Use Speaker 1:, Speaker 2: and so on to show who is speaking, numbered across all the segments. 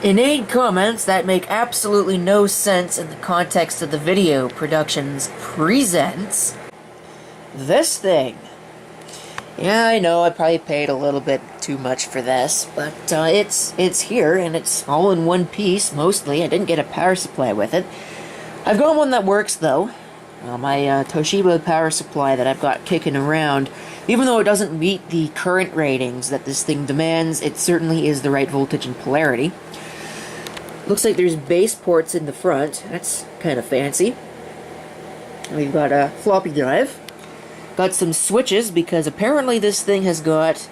Speaker 1: Inane comments that make absolutely no sense in the context of the video Productions presents this thing. Yeah, I know I probably paid a little bit too much for this, but it's here and it's all in one piece mostly. I didn't get a power supply with it. I've got one that works though. My Toshiba power supply that I've got kicking around. Even though it doesn't meet the current ratings that this thing demands, it certainly is the right voltage and polarity. Looks like there's base ports in the front. That's kind of fancy. We've got a floppy drive. Got some switches, because apparently this thing has got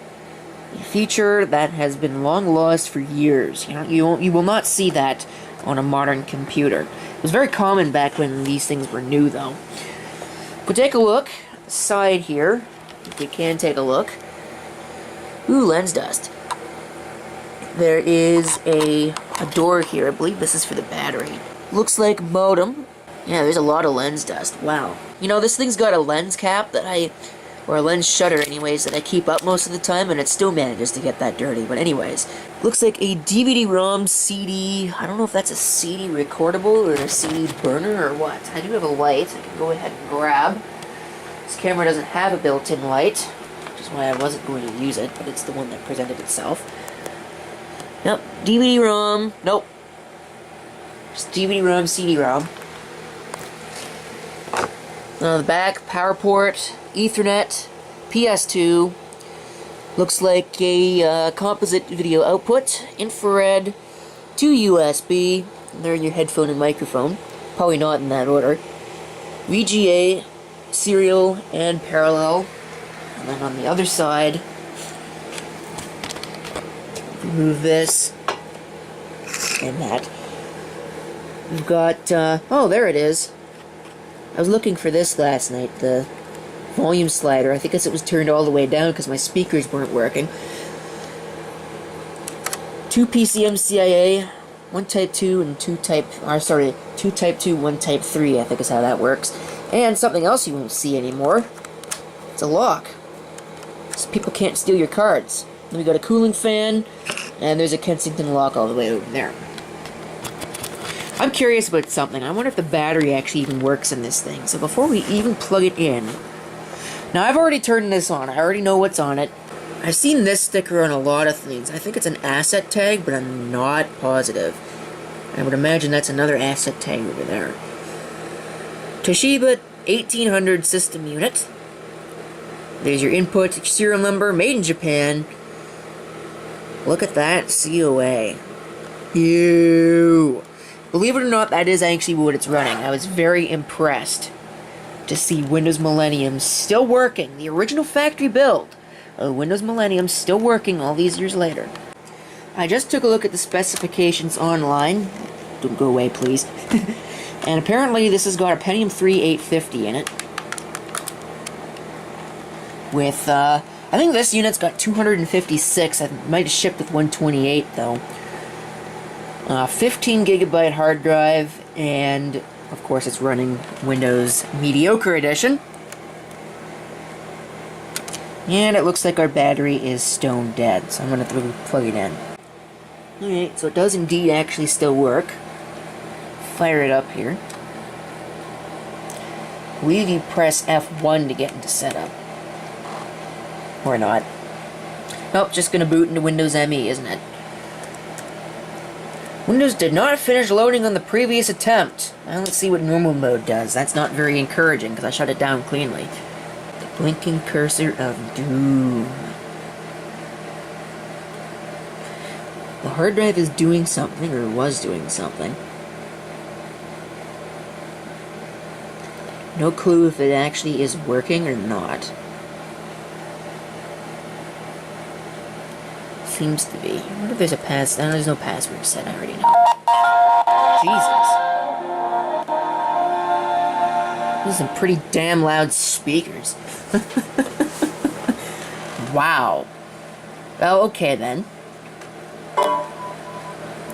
Speaker 1: a feature that has been long lost for years. You will not see that on a modern computer. It was very common back when these things were new, though. If we take a look, side here, if we can take a look. Ooh, lens dust. There is a door here. I believe this is for the battery. Looks like modem. Yeah, there's a lot of lens dust. Wow. You know, this thing's got a lens cap or a lens shutter anyways, that I keep up most of the time, and it still manages to get that dirty. But anyways, looks like a DVD-ROM CD. I don't know if that's a CD recordable or a CD burner or what. I do have a light I can go ahead and grab. This camera doesn't have a built-in light, which is why I wasn't going to use it, but it's the one that presented itself. Nope, DVD-ROM, nope. Just DVD-ROM, CD-ROM. On the back, power port, Ethernet, PS2. Looks like a composite video output, infrared, 2 USB. And there are your headphone and microphone. Probably not in that order. VGA, serial, and parallel. And then on the other side, remove this and that. We've got, oh, there it is. I was looking for this last night, the volume slider. I think it was turned all the way down because my speakers weren't working. 2 PCMCIA, 1 Type 2 and 2 Type 2, 1 Type 3, I think is how that works. And something else you won't see anymore. It's a lock. So people can't steal your cards. Then we got a cooling fan, and there's a Kensington lock all the way over there. I'm curious about something. I wonder if the battery actually even works in this thing. So before we even plug it in... Now, I've already turned this on. I already know what's on it. I've seen this sticker on a lot of things. I think it's an asset tag, but I'm not positive. I would imagine that's another asset tag over there. Toshiba 1800 system unit. There's your input serial number, made in Japan. Look at that COA. Ew. Believe it or not, that is actually what it's running. I was very impressed to see Windows Millennium still working. The original factory build of Windows Millennium still working all these years later. I just took a look at the specifications online. Don't go away, please. And apparently this has got a Pentium III 850 in it. With, I think this unit's got 256. I might have shipped with 128, though. 15 gigabyte hard drive, and of course it's running Windows Mediocre Edition. And it looks like our battery is stone dead, so I'm going to plug it in. Alright, so it does indeed actually still work. Fire it up here. I believe you press F1 to get into setup. Or not. Nope, just going to boot into Windows ME, isn't it? Windows did not finish loading on the previous attempt. Well, let's see what normal mode does. That's not very encouraging because I shut it down cleanly. The blinking cursor of doom. The hard drive is doing something, or was doing something. No clue if it actually is working or not. Seems to be. I wonder if there's a pass. No, there's no password set. I already know. Jesus. These are some pretty damn loud speakers. Wow. Well, okay then.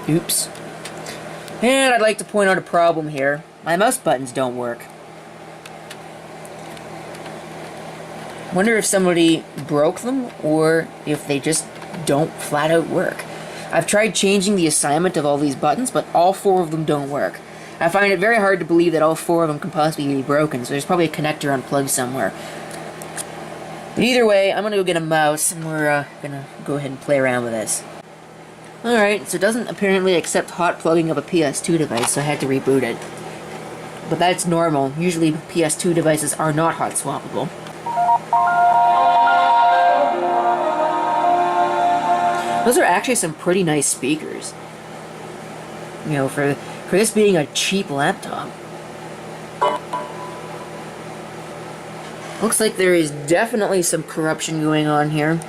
Speaker 1: Oops. And I'd like to point out a problem here. My mouse buttons don't work. Wonder if somebody broke them or if they just don't flat out work. I've tried changing the assignment of all these buttons, but all 4 of them don't work. I find it very hard to believe that all 4 of them can possibly be broken, so there's probably a connector unplugged somewhere. But either way, I'm gonna go get a mouse, and we're gonna go ahead and play around with this. Alright, so it doesn't apparently accept hot plugging of a PS2 device, so I had to reboot it. But that's normal. Usually PS2 devices are not hot swappable. Those are actually some pretty nice speakers. You know, for this being a cheap laptop. Looks like there is definitely some corruption going on here.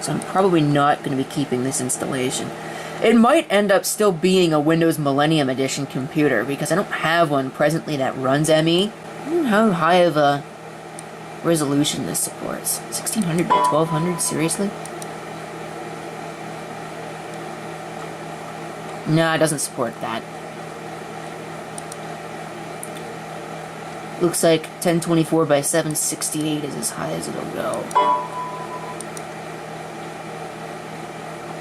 Speaker 1: So I'm probably not going to be keeping this installation. It might end up still being a Windows Millennium Edition computer, because I don't have one presently that runs ME. I don't know how high of a resolution this supports. 1600 by 1200? Seriously? No, it doesn't support that. Looks like 1024 by 768 is as high as it'll go.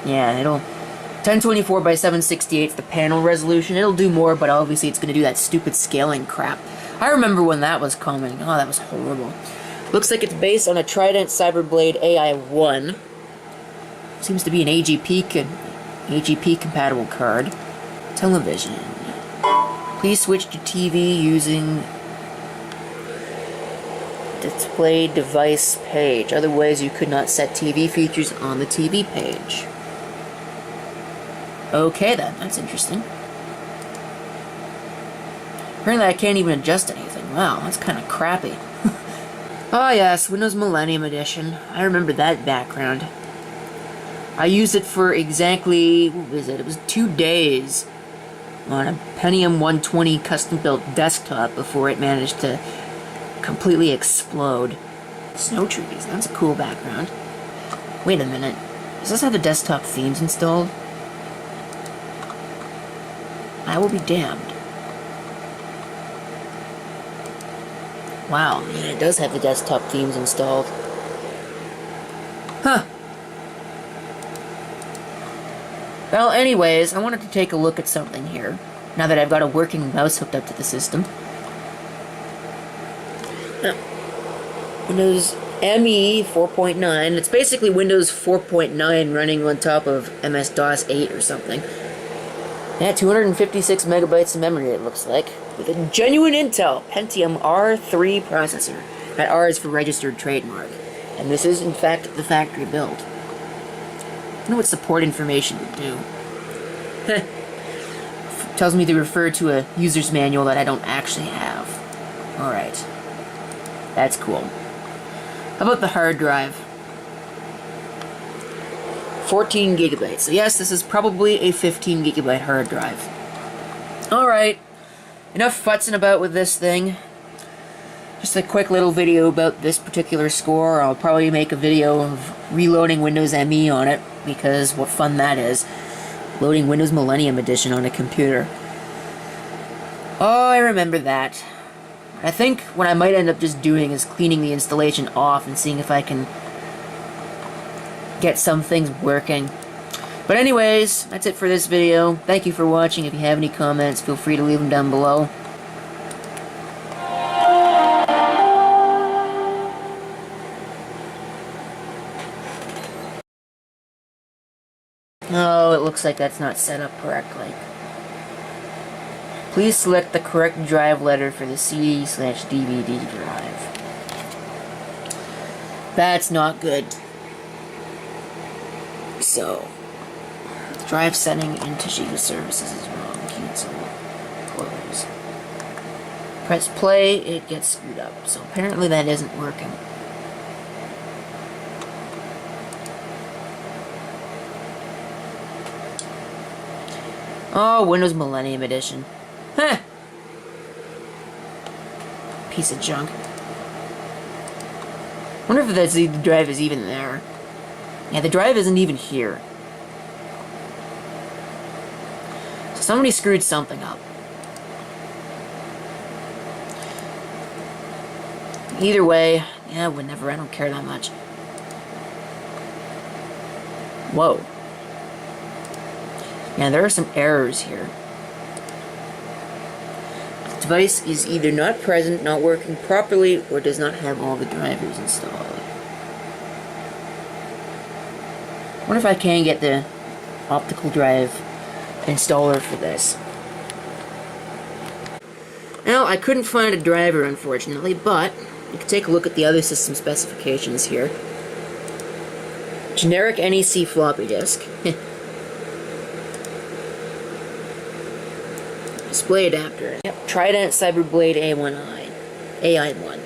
Speaker 1: Yeah, it'll... 1024 by 768 is the panel resolution. It'll do more, but obviously it's going to do that stupid scaling crap. I remember when that was coming. Oh, that was horrible. Looks like it's based on a Trident Cyberblade AI1. Seems to be an AGP compatible card. Television. Please switch to TV using display device page. Otherwise, you could not set TV features on the TV page. Okay then, that's interesting. Apparently I can't even adjust anything. Wow, that's kind of crappy. Oh yes, Windows Millennium Edition. I remember that background. I used it for exactly, what was it? It was 2 days on a Pentium 120 custom-built desktop before it managed to completely explode. Snow trees, that's a cool background. Wait a minute, does this have the desktop themes installed? I will be damned. Wow, yeah, it does have the desktop themes installed. Huh. Well, anyways, I wanted to take a look at something here, now that I've got a working mouse hooked up to the system. Windows ME 4.9. It's basically Windows 4.9 running on top of MS-DOS 8 or something. Yeah, 256 megabytes of memory, it looks like, with a genuine Intel Pentium III processor. That R is for registered trademark. And this is, in fact, the factory build. I wonder what support information would do. Tells me to refer to a user's manual that I don't actually have. Alright. That's cool. How about the hard drive? 14 gigabytes. So yes, this is probably a 15 gigabyte hard drive. Alright. Enough futzing about with this thing. Just a quick little video about this particular score. I'll probably make a video of reloading Windows ME on it, because what fun that is. Loading Windows Millennium Edition on a computer. Oh, I remember that. I think what I might end up just doing is cleaning the installation off and seeing if I can get some things working. But anyways, that's it for this video. Thank you for watching. If you have any comments, feel free to leave them down below. Oh, it looks like that's not set up correctly. Please select the correct drive letter for the CD/DVD drive. That's not good. So, drive setting in Toshiba services is wrong. Cancel. Close. Press play, it gets screwed up. So apparently that isn't working. Oh, Windows Millennium Edition. Huh. Piece of junk. Wonder if the drive is even there. Yeah, the drive isn't even here. So somebody screwed something up. Either way, yeah, whatever, I don't care that much. Whoa. Yeah, there are some errors here. The device is either not present, not working properly, or does not have all the drivers installed. I wonder if I can get the optical drive installer for this. Well, I couldn't find a driver, unfortunately, but you can take a look at the other system specifications here. Generic NEC floppy disk. Display adapter. Yep. Trident Cyberblade AI1.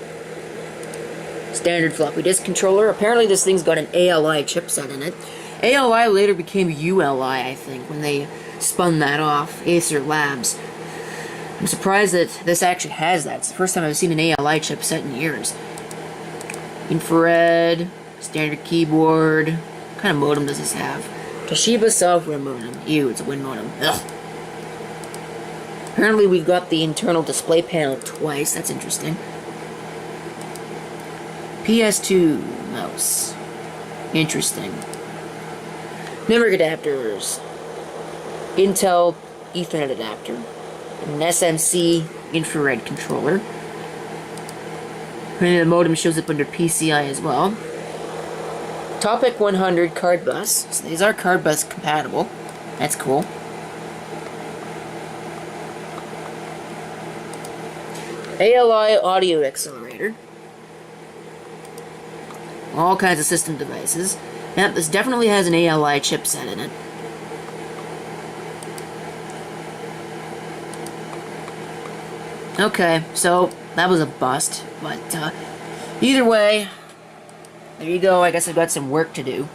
Speaker 1: Standard floppy disk controller. Apparently this thing's got an ALI chipset in it. ALI later became ULI, I think, when they spun that off. Acer Labs. I'm surprised that this actually has that. It's the first time I've seen an ALI chipset in years. Infrared, standard keyboard. What kind of modem does this have? Toshiba software modem. Ew, it's a Win modem. Ugh. Apparently we've got the internal display panel twice. That's interesting. PS2 mouse. Interesting. Network adapters. Intel Ethernet adapter. An SMC infrared controller. And the modem shows up under PCI as well. Topic 100 card bus. So these are card bus compatible. That's cool. ALI audio accelerator. All kinds of system devices. Yep, this definitely has an ALI chipset in it. Okay, so that was a bust, but either way, there you go. I guess I've got some work to do.